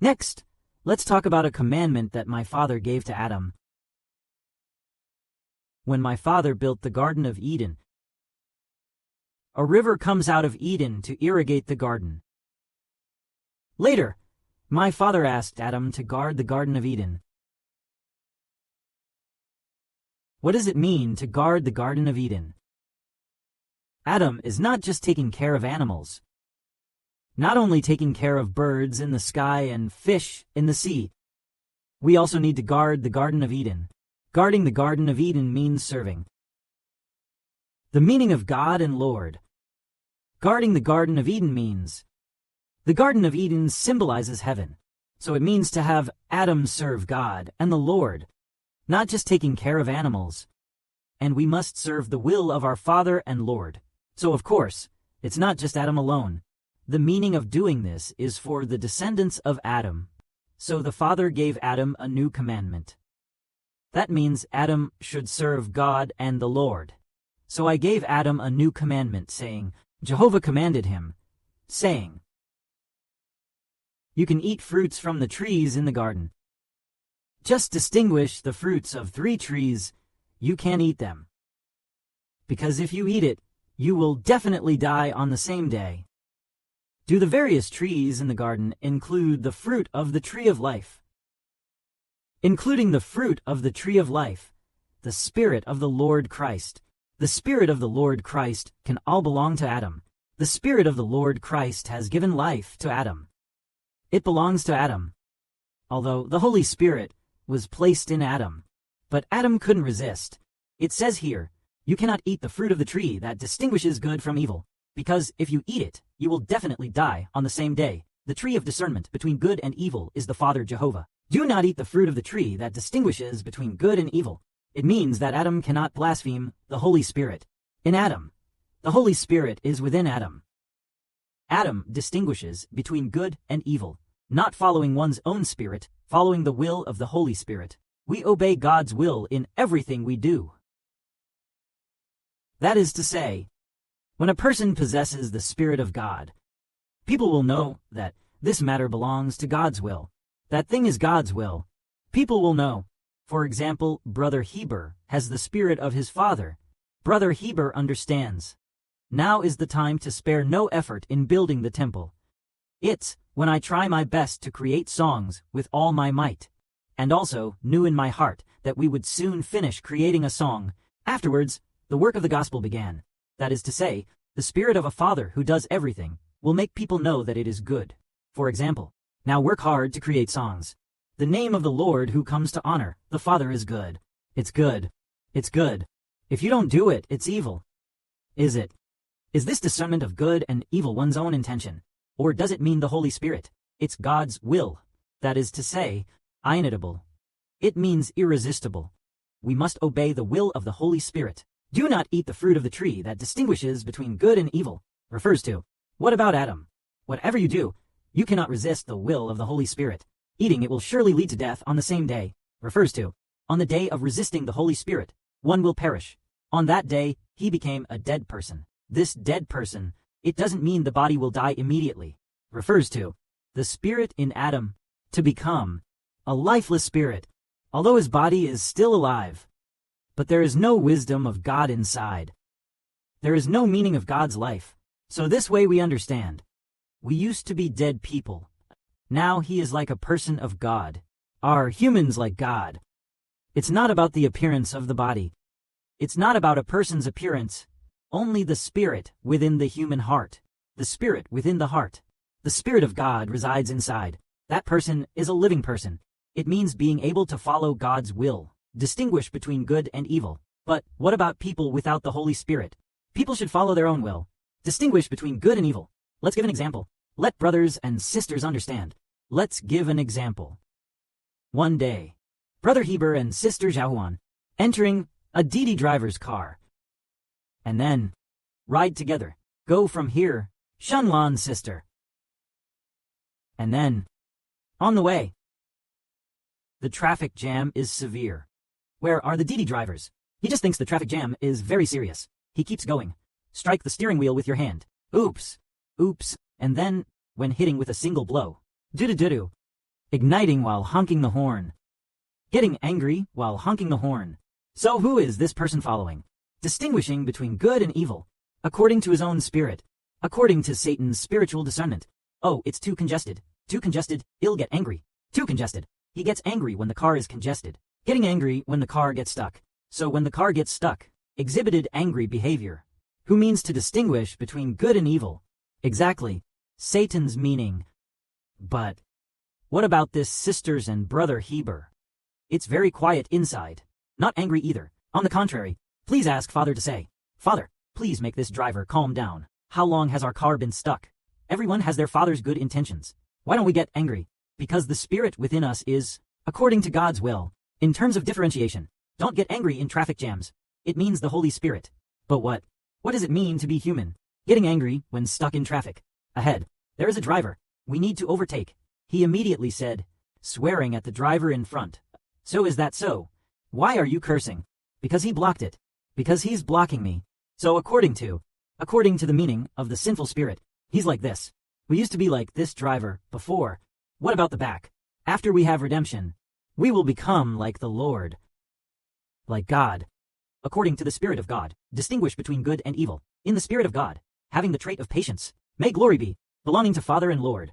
Next, let's talk about a commandment that my father gave to Adam. When my father built the Garden of Eden, a river comes out of Eden to irrigate the garden. Later, my father asked Adam to guard the Garden of Eden. What does it mean to guard the Garden of Eden? Adam is not just taking care of animals, not only taking care of birds in the sky and fish in the sea. We also need to guard the Garden of Eden. Guarding the Garden of Eden means serving. The meaning of God and Lord. Guarding the Garden of Eden means the Garden of Eden symbolizes heaven, so it means to have Adam serve God and the Lord, not just taking care of animals. And we must serve the will of our Father and Lord. So of course, it's not just Adam alone. The meaning of doing this is for the descendants of Adam. So the Father gave Adam a new commandment. That means Adam should serve God and the Lord. So I gave Adam a new commandment, saying, Jehovah commanded him, saying, you can eat fruits from the trees in the garden. Just distinguish the fruits of 3 trees, you can't eat them. Because if you eat it, you will definitely die on the same day. Do the various trees in the garden include the fruit of the tree of life? Including the fruit of the tree of life, the Spirit of the Lord Christ. The Spirit of the Lord Christ can all belong to Adam. The Spirit of the Lord Christ has given life to Adam. It belongs to Adam. Although the Holy Spirit was placed in Adam. But Adam couldn't resist. It says here, you cannot eat the fruit of the tree that distinguishes good from evil, because if you eat it, you will definitely die on the same day. The tree of discernment between good and evil is the Father Jehovah. Do not eat the fruit of the tree that distinguishes between good and evil. It means that Adam cannot blaspheme the Holy Spirit. In Adam, the Holy Spirit is within Adam. Adam distinguishes between good and evil, not following one's own spirit, following the will of the Holy Spirit. We obey God's will in everything we do. That is to say, when a person possesses the Spirit of God, people will know that this matter belongs to God's will. That thing is God's will. People will know. For example, Brother Heber has the spirit of his father. Brother Heber understands. Now is the time to spare no effort in building the temple. It's when I try my best to create songs with all my might, and also knew in my heart that we would soon finish creating a song. Afterwards, the work of the gospel began. That is to say, the Spirit of a Father who does everything will make people know that it is good. For example, now work hard to create songs. The name of the Lord who comes to honor the Father is good. It's good. It's good. If you don't do it, it's evil. Is it? Is this discernment of good and evil one's own intention? Or does it mean the Holy Spirit? It's God's will. That is to say, inevitable. It means irresistible. We must obey the will of the Holy Spirit. Do not eat the fruit of the tree that distinguishes between good and evil. Refers to, what about Adam? Whatever you do, you cannot resist the will of the Holy Spirit. Eating it will surely lead to death on the same day. Refers to, on the day of resisting the Holy Spirit, one will perish. On that day, he became a dead person. This dead person, it doesn't mean the body will die immediately. Refers to, the spirit in Adam, to become a lifeless spirit, although his body is still alive. But there is no wisdom of God inside. There is no meaning of God's life. So this way we understand. We used to be dead people. Now he is like a person of God. Are humans like God? It's not about the appearance of the body. It's not about a person's appearance. Only the spirit within the human heart. The spirit within the heart. The Spirit of God resides inside. That person is a living person. It means being able to follow God's will. Distinguish between good and evil. But what about people without the Holy Spirit? People should follow their own will. Distinguish between good and evil. Let's give an example. Let brothers and sisters understand. Let's give an example. One day, Brother Heber and Sister Zhaohuan entering a Didi driver's car. And then, ride together. Go from here, Shunlan sister. And then, on the way, the traffic jam is severe. Where are the Didi drivers? He just thinks the traffic jam is very serious. He keeps going. Strike the steering wheel with your hand. Oops. Oops. And then, when hitting with a single blow, doo-doo-doo-doo. Igniting while honking the horn. Getting angry while honking the horn. So who is this person following? Distinguishing between good and evil, according to his own spirit, according to Satan's spiritual discernment. Oh, it's too congested. Too congested, he'll get angry. Too congested. He gets angry when the car is congested. Getting angry when the car gets stuck. So when the car gets stuck, exhibited angry behavior. Who means to distinguish between good and evil. Exactly. Satan's meaning. But what about this sisters and brother Heber? It's very quiet inside. Not angry either. On the contrary, please ask Father to say, Father, please make this driver calm down. How long has our car been stuck? Everyone has their Father's good intentions. Why don't we get angry? Because the spirit within us is, according to God's will. In terms of differentiation, don't get angry in traffic jams. It means the Holy Spirit. But what does it mean to be human? Getting angry when stuck in traffic. Ahead, there is a driver. We need to overtake. He immediately said, swearing at the driver in front. So is that so? Why are you cursing? Because he blocked it. Because he's blocking me. So according to the meaning of the sinful spirit, he's like this. We used to be like this driver before. What about the back? After we have redemption, we will become like the Lord. Like God. According to the Spirit of God, distinguish between good and evil. In the Spirit of God, having the trait of patience. May glory be, belonging to Father and Lord,